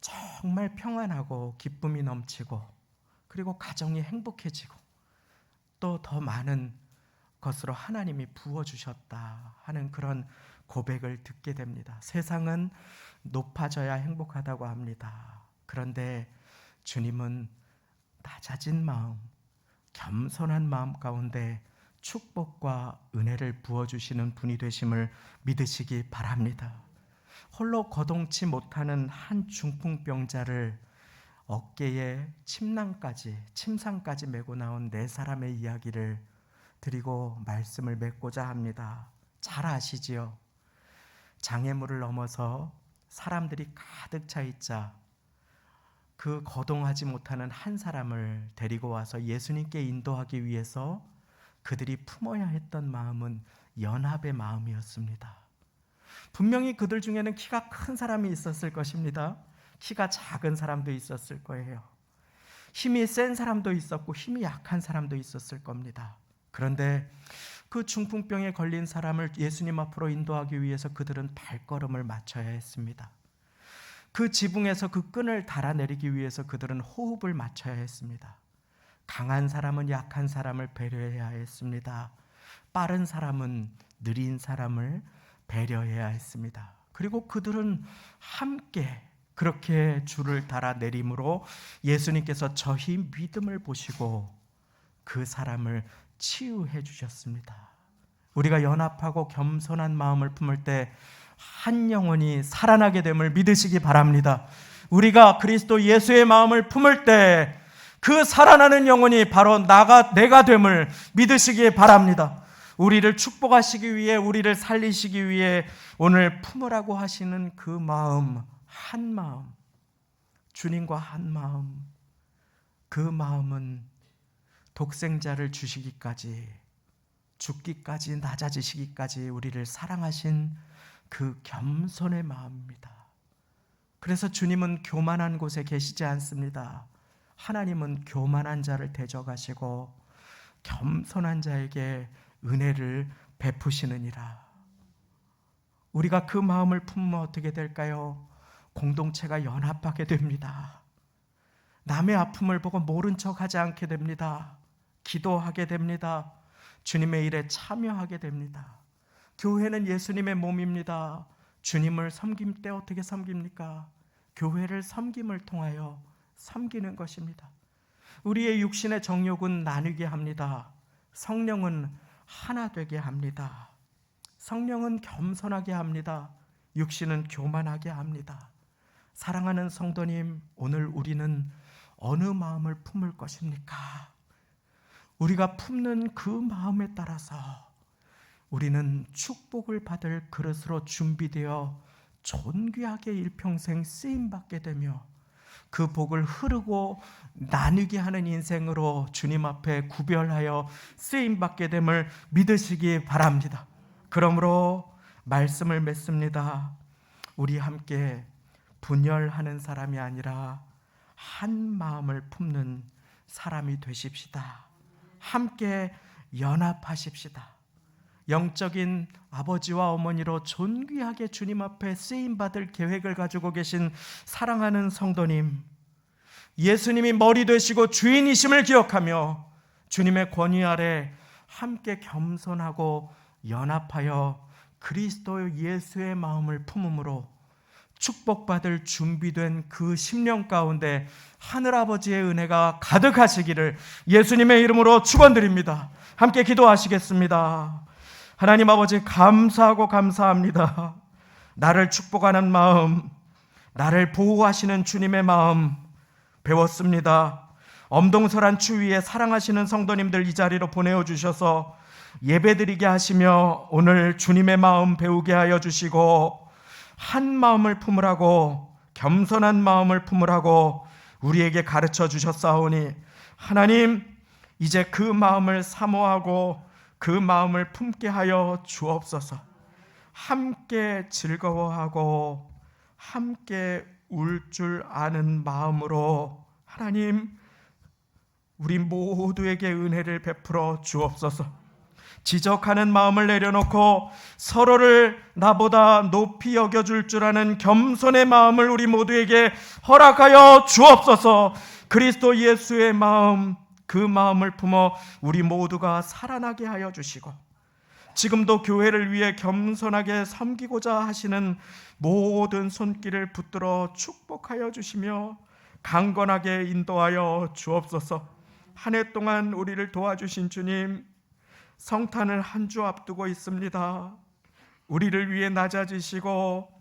정말 평안하고 기쁨이 넘치고 그리고 가정이 행복해지고 또 더 많은 것으로 하나님이 부어주셨다 하는 그런 고백을 듣게 됩니다. 세상은 높아져야 행복하다고 합니다. 그런데 주님은 낮아진 마음, 겸손한 마음 가운데 축복과 은혜를 부어주시는 분이 되심을 믿으시기 바랍니다. 홀로 거동치 못하는 한 중풍병자를 어깨에 침상까지 메고 나온 네 사람의 이야기를 드리고 말씀을 맺고자 합니다. 잘 아시지요? 장애물을 넘어서 사람들이 가득 차 있자 그 거동하지 못하는 한 사람을 데리고 와서 예수님께 인도하기 위해서 그들이 품어야 했던 마음은 연합의 마음이었습니다. 분명히 그들 중에는 키가 큰 사람이 있었을 것입니다. 키가 작은 사람도 있었을 거예요. 힘이 센 사람도 있었고 힘이 약한 사람도 있었을 겁니다. 그런데 그 중풍병에 걸린 사람을 예수님 앞으로 인도하기 위해서 그들은 발걸음을 맞춰야 했습니다. 그 지붕에서 그 끈을 달아내리기 위해서 그들은 호흡을 맞춰야 했습니다. 강한 사람은 약한 사람을 배려해야 했습니다. 빠른 사람은 느린 사람을 배려해야 했습니다. 그리고 그들은 함께 그렇게 줄을 달아내림으로 예수님께서 저희 믿음을 보시고 그 사람을 치유해 주셨습니다. 우리가 연합하고 겸손한 마음을 품을 때 한 영혼이 살아나게 됨을 믿으시기 바랍니다. 우리가 그리스도 예수의 마음을 품을 때 그 살아나는 영혼이 바로 내가 됨을 믿으시기 바랍니다. 우리를 축복하시기 위해, 우리를 살리시기 위해 오늘 품으라고 하시는 그 마음, 한 마음, 주님과 한 마음, 그 마음은 독생자를 주시기까지, 죽기까지, 낮아지시기까지 우리를 사랑하신 그 겸손의 마음입니다. 그래서 주님은 교만한 곳에 계시지 않습니다. 하나님은 교만한 자를 대적하시고 겸손한 자에게 은혜를 베푸시느니라. 우리가 그 마음을 품으면 어떻게 될까요? 공동체가 연합하게 됩니다. 남의 아픔을 보고 모른 척하지 않게 됩니다. 기도하게 됩니다. 주님의 일에 참여하게 됩니다. 교회는 예수님의 몸입니다. 주님을 섬길 때 어떻게 섬깁니까? 교회를 섬김을 통하여 섬기는 것입니다. 우리의 육신의 정욕은 나뉘게 합니다. 성령은 하나 되게 합니다. 성령은 겸손하게 합니다. 육신은 교만하게 합니다. 사랑하는 성도님, 오늘 우리는 어느 마음을 품을 것입니까? 우리가 품는 그 마음에 따라서 우리는 축복을 받을 그릇으로 준비되어 존귀하게 일평생 쓰임받게 되며 그 복을 흐르고 나누게 하는 인생으로 주님 앞에 구별하여 쓰임받게 됨을 믿으시기 바랍니다. 그러므로 말씀을 맺습니다. 우리 함께 분열하는 사람이 아니라 한 마음을 품는 사람이 되십시다. 함께 연합하십시다. 영적인 아버지와 어머니로 존귀하게 주님 앞에 쓰임받을 계획을 가지고 계신 사랑하는 성도님, 예수님이 머리 되시고 주인이심을 기억하며 주님의 권위 아래 함께 겸손하고 연합하여 그리스도 예수의 마음을 품음으로 축복받을 준비된 그 심령 가운데 하늘아버지의 은혜가 가득하시기를 예수님의 이름으로 축원드립니다. 함께 기도하시겠습니다. 하나님 아버지, 감사하고 감사합니다. 나를 축복하는 마음, 나를 보호하시는 주님의 마음 배웠습니다. 엄동설한 추위에 사랑하시는 성도님들 이 자리로 보내어 주셔서 예배드리게 하시며 오늘 주님의 마음 배우게 하여 주시고 한 마음을 품으라고, 겸손한 마음을 품으라고 우리에게 가르쳐 주셨사오니 하나님, 이제 그 마음을 사모하고 그 마음을 품게 하여 주옵소서. 함께 즐거워하고 함께 울 줄 아는 마음으로 하나님, 우리 모두에게 은혜를 베풀어 주옵소서. 지적하는 마음을 내려놓고 서로를 나보다 높이 여겨줄 줄 아는 겸손의 마음을 우리 모두에게 허락하여 주옵소서. 그리스도 예수의 마음, 그 마음을 품어 우리 모두가 살아나게 하여 주시고 지금도 교회를 위해 겸손하게 섬기고자 하시는 모든 손길을 붙들어 축복하여 주시며 강건하게 인도하여 주옵소서. 한 해 동안 우리를 도와주신 주님, 성탄을 한 주 앞두고 있습니다. 우리를 위해 낮아지시고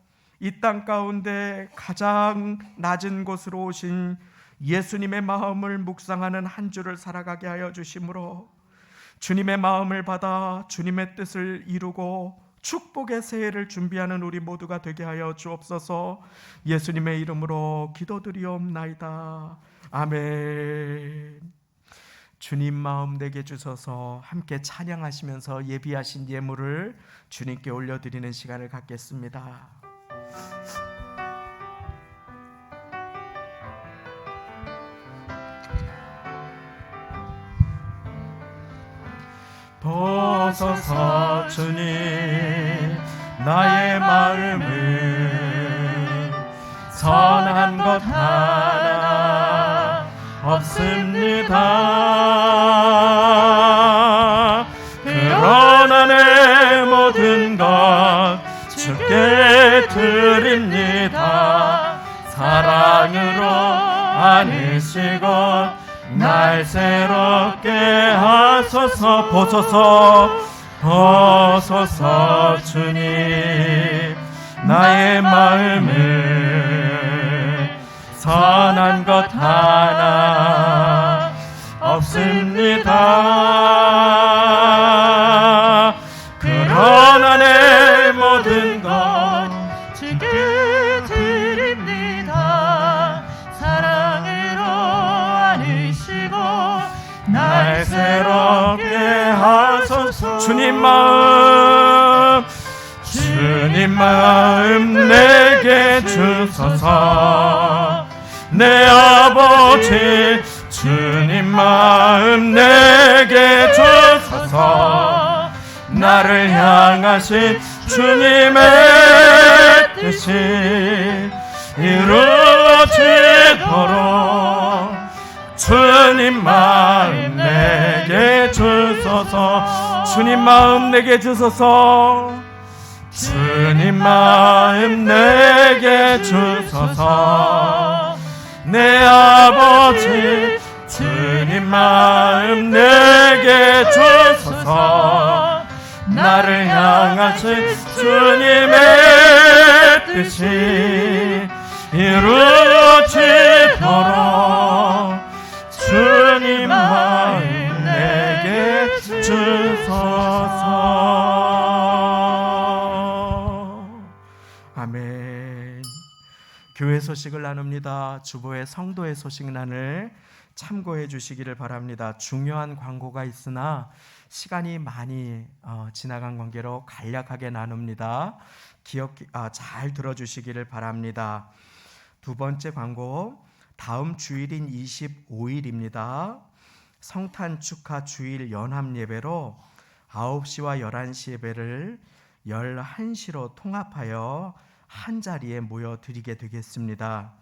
이 땅 가운데 가장 낮은 곳으로 오신 예수님의 마음을 묵상하는 한 주를 살아가게 하여 주심으로 주님의 마음을 받아 주님의 뜻을 이루고 축복의 새해를 준비하는 우리 모두가 되게 하여 주옵소서. 예수님의 이름으로 기도드리옵나이다. 아멘. 주님 마음 내게 주셔서 함께 찬양하시면서 예비하신 예물을 주님께 올려드리는 시간을 갖겠습니다. 보소서 주님, 나의 마음을 선한 것 하나 없습니다. 그러나 내 모든 것 주께 드립니다. 사랑으로 안으시고 날 새롭게 하소서. 보소서 주님, 나의 마음을 선한 것 하나 않습니다. 그러나 내 모든 것
주께 드립니다. 사랑으로 안으시고
날 새롭게 하소서. 주님 마음 내게 주소서. 내 아버지 주님 마음 내게 주소서. 나를 향하신 주님의 뜻이 이루어지도록 주님 마음 내게 주소서. 주님 마음 내게 주소서. 주님 마음 내게 주소서. 내 아버지 주님 마음 내게 주소서. 나를 향하신 주님의 뜻이 이루어지도록 주님 마음 내게 주소서. 아멘. 교회 소식을 나눕니다. 주보의 성도의 소식란을 참고해 주시기를 바랍니다. 중요한 광고가 있으나 시간이 많이 지나간 관계로 간략하게 나눕니다. 잘 들어주시기를 바랍니다. 두 번째 광고, 다음 주일인 25일입니다. 성탄 축하 주일 연합 예배로 9시와 11시 예배를 11시로 통합하여 한 자리에 모여 드리게 되겠습니다.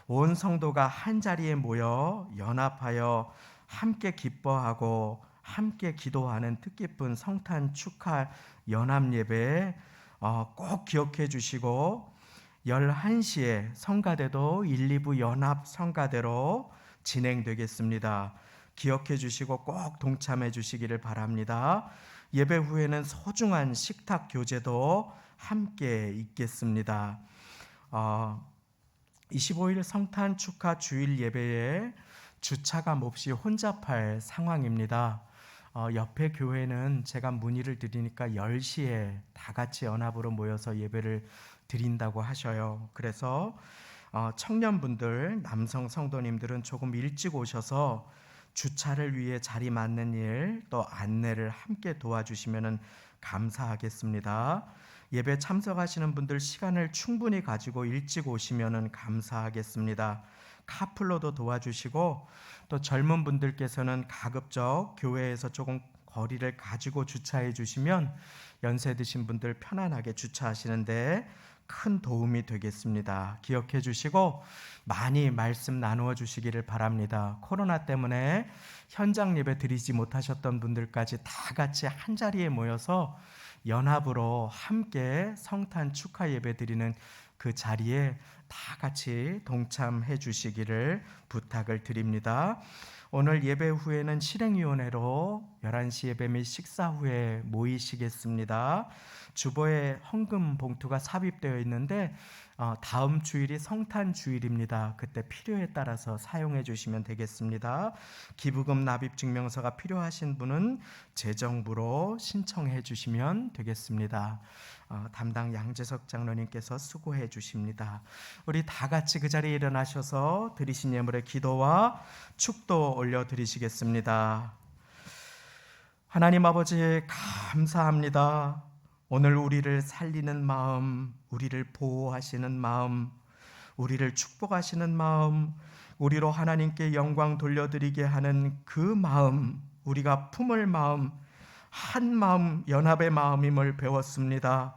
온 성도가 한 자리에 모여 연합하여 함께 기뻐하고 함께 기도하는 뜻깊은 성탄 축하 연합 예배 꼭 기억해 주시고 11시에 성가대도 1, 2부 연합 성가대로 진행되겠습니다. 기억해 주시고 꼭 동참해 주시기를 바랍니다. 예배 후에는 소중한 식탁 교제도 함께 있겠습니다. 25일 성탄 축하 주일 예배에 주차감 없이 혼잡할 상황입니다. 옆에 교회는 제가 문의를 드리니까 10시에 다 같이 연합으로 모여서 예배를 드린다고 하셔요. 그래서 청년분들, 남성 성도님들은 조금 일찍 오셔서 주차를 위해 자리 맞는 일, 또 안내를 함께 도와주시면 감사하겠습니다. 예배 참석하시는 분들 시간을 충분히 가지고 일찍 오시면 감사하겠습니다. 카풀로도 도와주시고 또 젊은 분들께서는 가급적 교회에서 조금 거리를 가지고 주차해 주시면 연세 드신 분들 편안하게 주차하시는데 큰 도움이 되겠습니다. 기억해 주시고 많이 말씀 나누어 주시기를 바랍니다. 코로나 때문에 현장 예배 드리지 못하셨던 분들까지 다 같이 한 자리에 모여서 연합으로 함께 성탄 축하 예배 드리는 그 자리에 다 같이 동참해 주시기를 부탁을 드립니다. 오늘 예배 후에는 실행위원회로 11시 예배 및 식사 후에 모이시겠습니다. 주보에 헌금 봉투가 삽입되어 있는데 다음 주일이 성탄 주일입니다. 그때 필요에 따라서 사용해 주시면 되겠습니다. 기부금 납입 증명서가 필요하신 분은 재정부로 신청해 주시면 되겠습니다. 담당 양재석 장로님께서 수고해 주십니다. 우리 다 같이 그 자리에 일어나셔서 드리신 예물의 기도와 축도 올려드리시겠습니다. 하나님 아버지 감사합니다. 오늘 우리를 살리는 마음, 우리를 보호하시는 마음, 우리를 축복하시는 마음, 우리로 하나님께 영광 돌려드리게 하는 그 마음, 우리가 품을 마음, 한 마음, 연합의 마음임을 배웠습니다.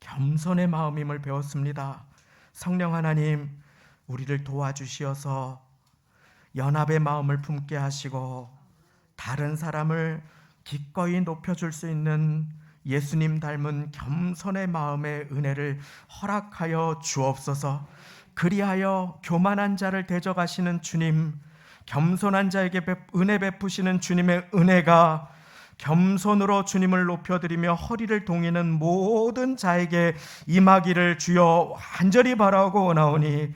겸손의 마음임을 배웠습니다. 성령 하나님, 우리를 도와주시어서 연합의 마음을 품게 하시고 다른 사람을 기꺼이 높여줄 수 있는 예수님 닮은 겸손의 마음의 은혜를 허락하여 주옵소서. 그리하여 교만한 자를 대적하시는 주님, 겸손한 자에게 은혜 베푸시는 주님의 은혜가 겸손으로 주님을 높여드리며 허리를 동이는 모든 자에게 임하기를 주여 간절히 바라고 원하오니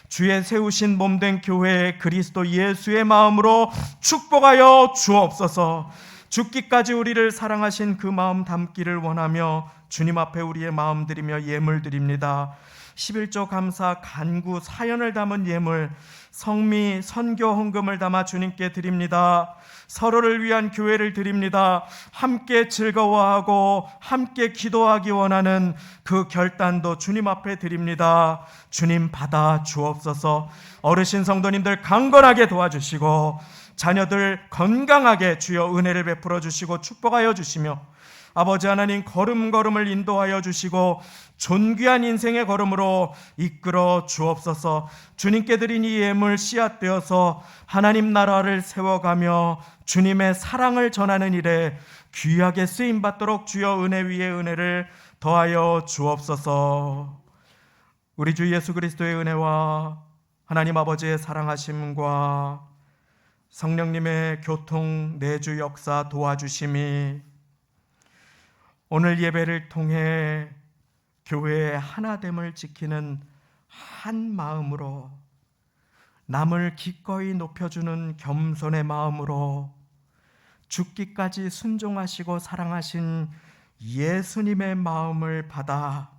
주의 세우신 몸된 교회 그리스도 예수의 마음으로 축복하여 주옵소서. 죽기까지 우리를 사랑하신 그 마음 담기를 원하며 주님 앞에 우리의 마음 드리며 예물 드립니다. 11조 감사 간구 사연을 담은 예물 성미 선교 헌금을 담아 주님께 드립니다. 서로를 위한 교회를 드립니다. 함께 즐거워하고 함께 기도하기 원하는 그 결단도 주님 앞에 드립니다. 주님 받아 주옵소서. 어르신 성도님들 강건하게 도와주시고 자녀들 건강하게 주여 은혜를 베풀어 주시고 축복하여 주시며 아버지 하나님 걸음걸음을 인도하여 주시고 존귀한 인생의 걸음으로 이끌어 주옵소서. 주님께 드린 이 예물 씨앗 되어서 하나님 나라를 세워가며 주님의 사랑을 전하는 일에 귀하게 쓰임받도록 주여 은혜 위에 은혜를 더하여 주옵소서. 우리 주 예수 그리스도의 은혜와 하나님 아버지의 사랑하심과 성령님의 교통 내주 역사 도와주심이 오늘 예배를 통해 교회의 하나됨을 지키는 한 마음으로 남을 기꺼이 높여주는 겸손의 마음으로 죽기까지 순종하시고 사랑하신 예수님의 마음을 받아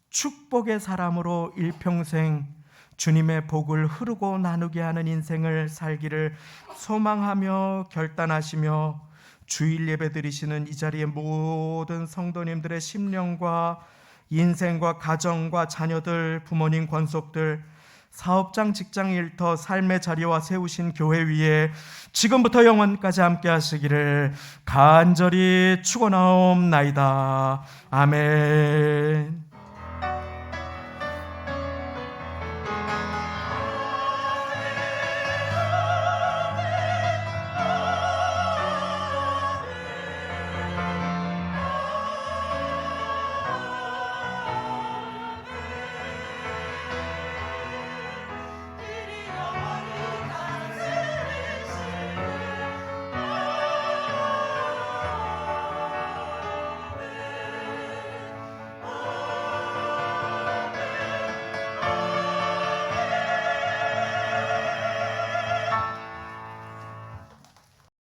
축복의 사람으로 일평생 주님의 복을 흐르고 나누게 하는 인생을 살기를 소망하며 결단하시며 주일 예배 드리시는 이 자리의 모든 성도님들의 심령과 인생과 가정과 자녀들, 부모님, 권속들, 사업장, 직장, 일터, 삶의 자리와 세우신 교회 위에 지금부터 영원까지 함께 하시기를 간절히 축원하옵나이다. 아멘.